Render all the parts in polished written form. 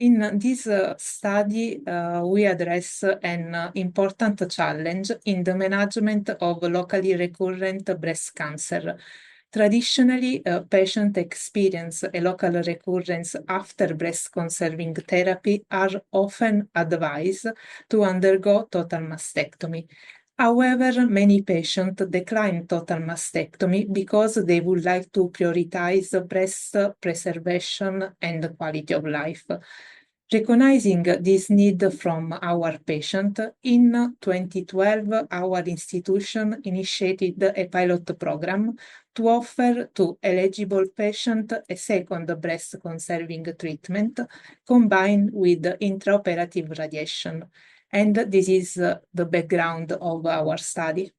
In this study, we address an important challenge in the management of locally recurrent breast cancer. Traditionally, patients experience a local recurrence after breast-conserving therapy are often advised to undergo total mastectomy. However, many patients decline total mastectomy because they would like to prioritize breast preservation and quality of life. Recognizing this need from our patient, in 2012, our institution initiated a pilot program to offer to eligible patients a second breast-conserving treatment combined with intraoperative radiation. And this is the background of our study.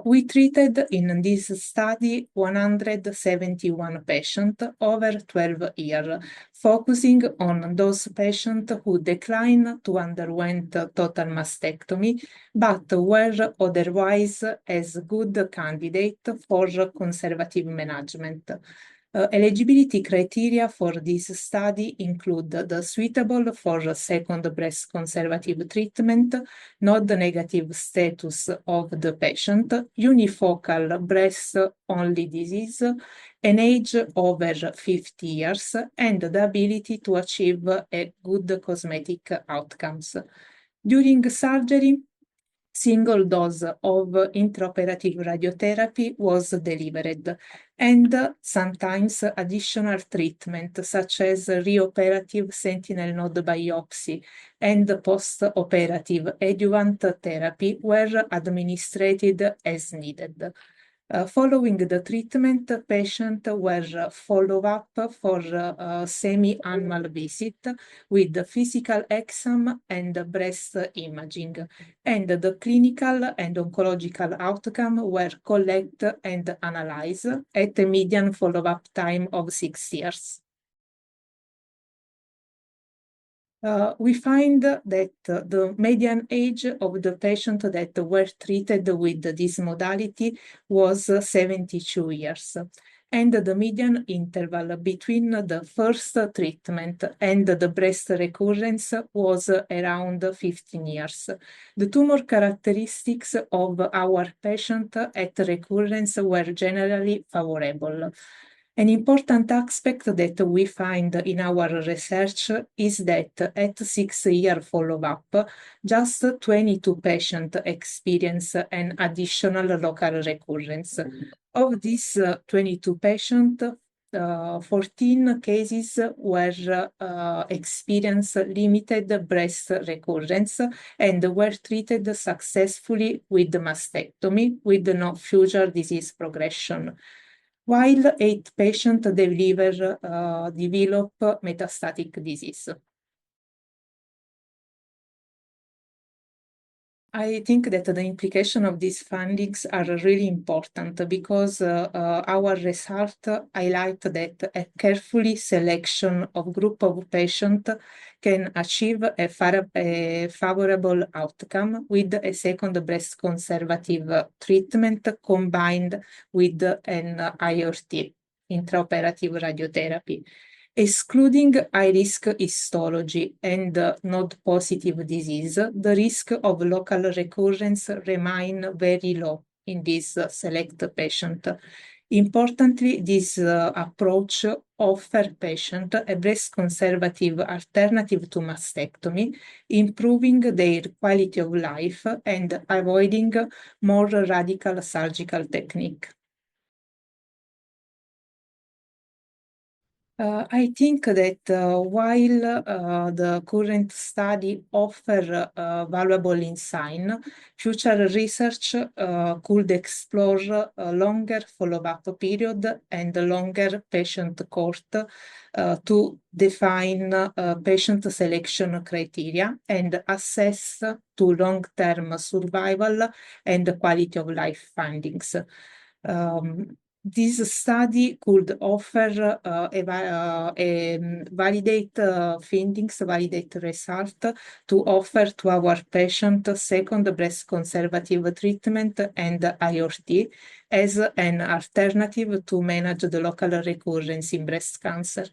We treated in this study 171 patients over 12 years, focusing on those patients who declined to underwent total mastectomy, but were otherwise as good candidate for conservative management. Eligibility criteria for this study include the suitable for second breast conservative treatment, node-negative status of the patient, unifocal breast-only disease, an age over 50 years, and the ability to achieve a good cosmetic outcomes. During surgery, single dose of intraoperative radiotherapy was delivered, and sometimes additional treatment such as reoperative sentinel node biopsy and post-operative adjuvant therapy were administered as needed. Following the treatment, patients were followed up for a semi-annual visit with physical exam and breast imaging, and the clinical and oncological outcome were collected and analyzed at a median follow-up time of 6 years. We find that the median age of the patients that were treated with this modality was 72 years, and the median interval between the first treatment and the breast recurrence was around 15 years. The tumor characteristics of our patient at recurrence were generally favorable. An important aspect that we find in our research is that at 6-year follow-up, just 22 patients experience an additional local recurrence. Of these 22 patients, 14 cases were experienced limited breast recurrence and were treated successfully with mastectomy with no future disease progression, while 8 patients develop metastatic disease. I think that the implication of these findings are really important because our research highlight that a carefully selection of group of patients can achieve a favorable outcome with a second breast conservative treatment combined with an IORT, intraoperative radiotherapy. Excluding high-risk histology and node-positive disease, the risk of local recurrence remains very low in this select patient. Importantly, this approach offers patients a breast-conservative alternative to mastectomy, improving their quality of life and avoiding more radical surgical technique. I think that while the current study offers valuable insight, future research could explore a longer follow-up period and a longer patient cohort to define patient selection criteria and assess to long-term survival and quality of life findings. This study could offer validate findings, validate result to offer to our patient second breast conservative treatment and IORT as an alternative to manage the local recurrence in breast cancer.